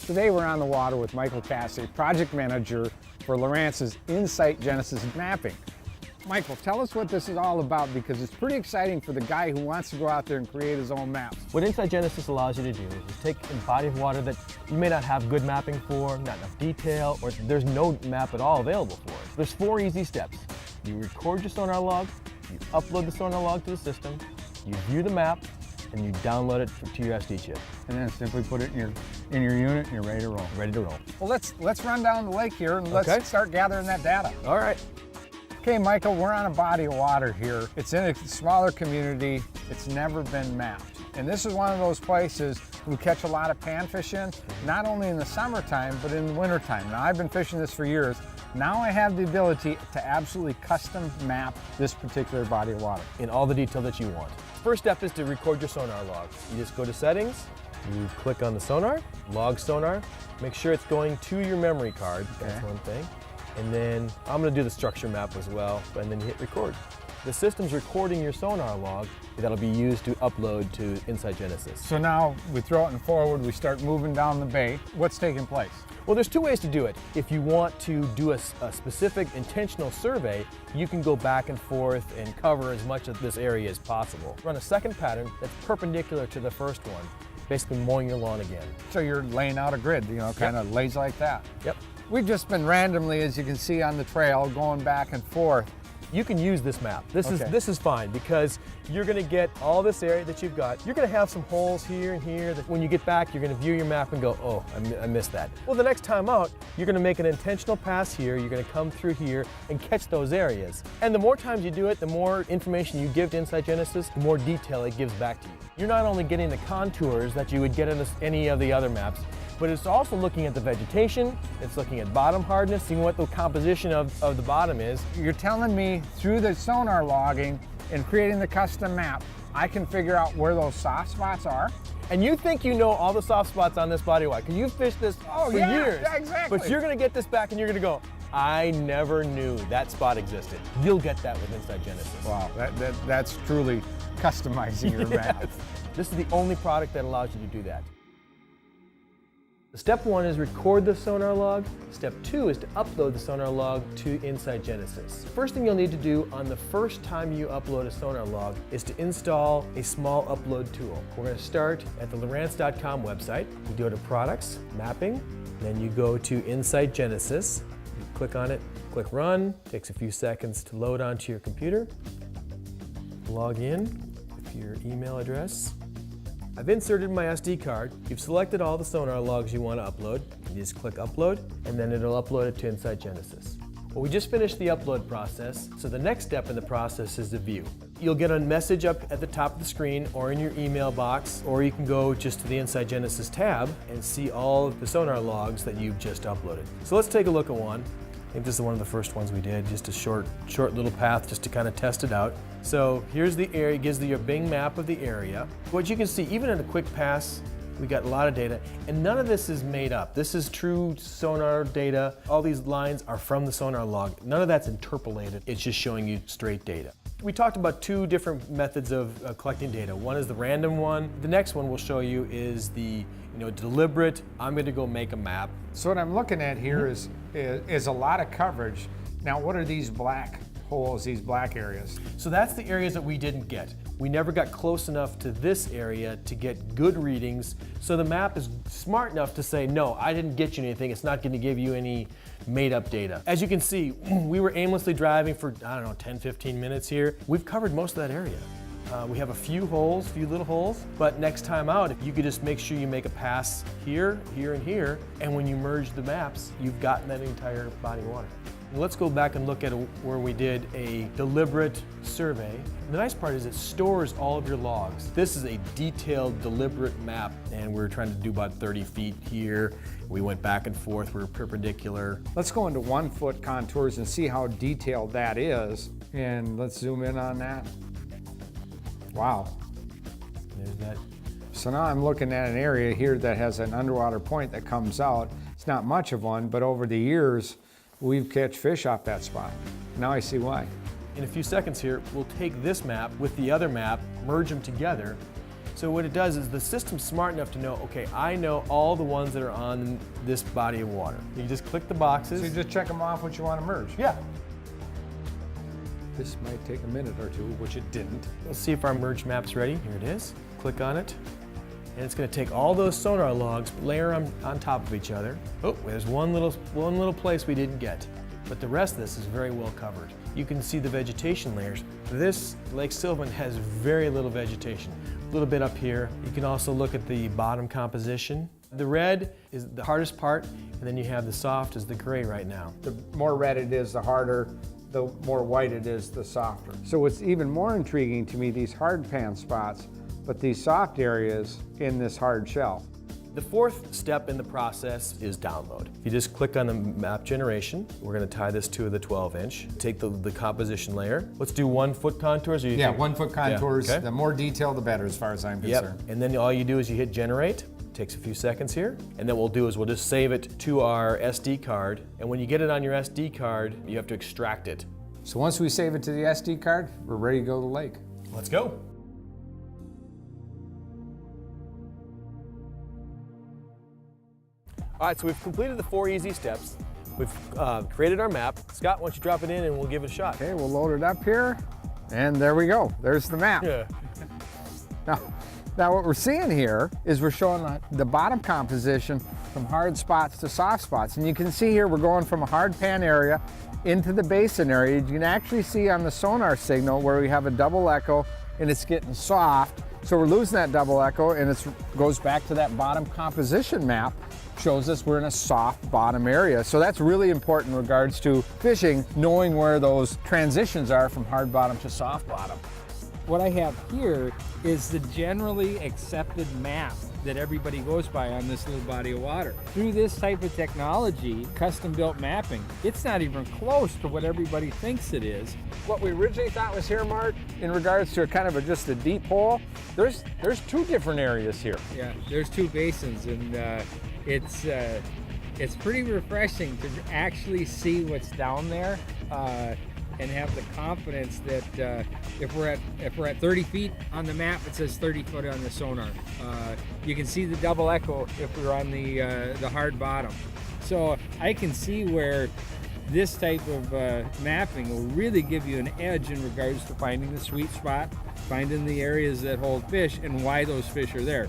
Today we're on the water with Michael Cassidy, project manager for Lowrance's Insight Genesis mapping. Michael, tell us what this is all about, because it's pretty exciting for the guy who wants to go out there and create his own maps. What Insight Genesis allows you to do is take a body of water that you may not have good mapping for, not enough detail, or there's no map at all available for it. There's 4 easy steps. You record your sonar log, you upload the sonar log to the system, you view the map, and you download it to your SD chip. And then simply put it in your unit and you're ready to roll. Ready to roll. Well, let's run down the lake here and let's start gathering that data. All right. Okay, Michael, we're on a body of water here. It's in a smaller community. It's never been mapped. And this is one of those places we catch a lot of panfish in, not only in the summertime, but in the wintertime. Now, I've been fishing this for years. Now I have the ability to absolutely custom map this particular body of water. In all the detail that you want. First step is to record your sonar log. You just go to settings, you click on the sonar, log sonar, make sure it's going to your memory card, that's one thing. And then I'm gonna do the structure map as well, and then you hit record. The system's recording your sonar log that'll be used to upload to Insight Genesis. So now we throw it in forward, we start moving down the bay. What's taking place? Well, there's 2 ways to do it. If you want to do a specific intentional survey, you can go back and forth and cover as much of this area as possible. Run a second pattern that's perpendicular to the first one, basically mowing your lawn again. So you're laying out a grid, kind of lays like that. Yep. We've just been randomly, as you can see on the trail, going back and forth. You can use this map. This is fine, because you're going to get all this area that you've got. You're going to have some holes here and here that when you get back, you're going to view your map and go, oh, I missed that. Well, the next time out, you're going to make an intentional pass here. You're going to come through here and catch those areas. And the more times you do it, the more information you give to Insight Genesis, the more detail it gives back to you. You're not only getting the contours that you would get in any of the other maps, but it's also looking at the vegetation, it's looking at bottom hardness, seeing what the composition of the bottom is. You're telling me through the sonar logging and creating the custom map, I can figure out where those soft spots are? And you think you know all the soft spots on this body of water, because you've fished this for years. Yeah, exactly. But you're gonna get this back and you're gonna go, I never knew that spot existed. You'll get that with Insight Genesis. Wow, that's truly customizing your map. This is the only product that allows you to do that. Step 1 is record the sonar log. Step 2 is to upload the sonar log to Insight Genesis. First thing you'll need to do on the first time you upload a sonar log is to install a small upload tool. We're going to start at the Lowrance.com website. You go to Products, Mapping, then you go to Insight Genesis. You click on it, click Run. Takes a few seconds to load onto your computer. Log in with your email address. I've inserted my SD card. You've selected all the sonar logs you want to upload. You just click Upload, and then it'll upload it to Insight Genesis. Well, we just finished the upload process, so the next step in the process is the view. You'll get a message up at the top of the screen or in your email box, or you can go just to the Insight Genesis tab and see all of the sonar logs that you've just uploaded. So let's take a look at one. I think this is one of the first ones we did, just a short little path just to kind of test it out. So here's the area, it gives you a Bing map of the area. What you can see, even in a quick pass, we got a lot of data, and none of this is made up. This is true sonar data. All these lines are from the sonar log. None of that's interpolated. It's just showing you straight data. We talked about 2 different methods of collecting data. One is the random one. The next one we'll show you is the deliberate, I'm going to go make a map. So what I'm looking at here is a lot of coverage. Now, what are these black holes, these black areas? So that's the areas that we didn't get. We never got close enough to this area to get good readings, so the map is smart enough to say, no, I didn't get you anything, it's not going to give you any made-up data. As you can see, we were aimlessly driving for, 10, 15 minutes here. We've covered most of that area. We have a few little holes, but next time out, if you could just make sure you make a pass here, here, and here, and when you merge the maps, you've gotten that entire body of water. Let's go back and look at where we did a deliberate survey. The nice part is it stores all of your logs. This is a detailed, deliberate map, and we're trying to do about 30 feet here. We went back and forth, we were perpendicular. Let's go into 1-foot contours and see how detailed that is. And let's zoom in on that. Wow. There's that. So now I'm looking at an area here that has an underwater point that comes out. It's not much of one, but over the years, we've catch fish off that spot. Now I see why. In a few seconds here, we'll take this map with the other map, merge them together, So what it does is the system's smart enough to know, okay, I know all the ones that are on this body of water. You just click the boxes. So you just check them off what you want to merge. Yeah. This might take a minute or two, which it didn't. Let's see if our merge map's ready. Here it is. Click on it. And it's going to take all those sonar logs, layer them on top of each other. Oh, there's one little place we didn't get. But the rest of this is very well covered. You can see the vegetation layers. This Lake Sylvan has very little vegetation. A little bit up here. You can also look at the bottom composition. The red is the hardest part, and then you have the soft is the gray right now. The more red it is, the harder. The more white it is, the softer. So what's even more intriguing to me, these hard pan spots, but these soft areas in this hard shell. The fourth step in the process is download. If you just click on the map generation, we're going to tie this to the 12-inch. Take the composition layer. Let's do 1 foot contours. Or you Yeah, think? 1 foot contours. Yeah, okay. The more detail, the better, as far as I'm concerned. Yep. And then all you do is you hit generate. Takes a few seconds here. And then what we'll do is we'll just save it to our SD card. And when you get it on your SD card, you have to extract it. So once we save it to the SD card, we're ready to go to the lake. Let's go. All right, so we've completed the 4 easy steps. We've created our map. Scott, why don't you drop it in and we'll give it a shot. Okay, we'll load it up here, and there we go. There's the map. Yeah. Now what we're seeing here is we're showing the bottom composition from hard spots to soft spots. And you can see here we're going from a hard pan area into the basin area. You can actually see on the sonar signal where we have a double echo and it's getting soft. So we're losing that double echo, and it goes back to that bottom composition map. Shows us we're in a soft bottom area. So that's really important in regards to fishing, knowing where those transitions are from hard bottom to soft bottom. What I have here is the generally accepted map that everybody goes by on this little body of water. Through this type of technology, custom-built mapping, it's not even close to what everybody thinks it is. What we originally thought was here, Mark, in regards to kind of just a deep hole, there's 2 different areas here. Yeah, there's 2 basins, and it's pretty refreshing to actually see what's down there. And have the confidence that if we're at 30 feet on the map, it says 30 foot on the sonar. You can see the double echo if we're on the hard bottom. So I can see where this type of mapping will really give you an edge in regards to finding the sweet spot, finding the areas that hold fish, and why those fish are there.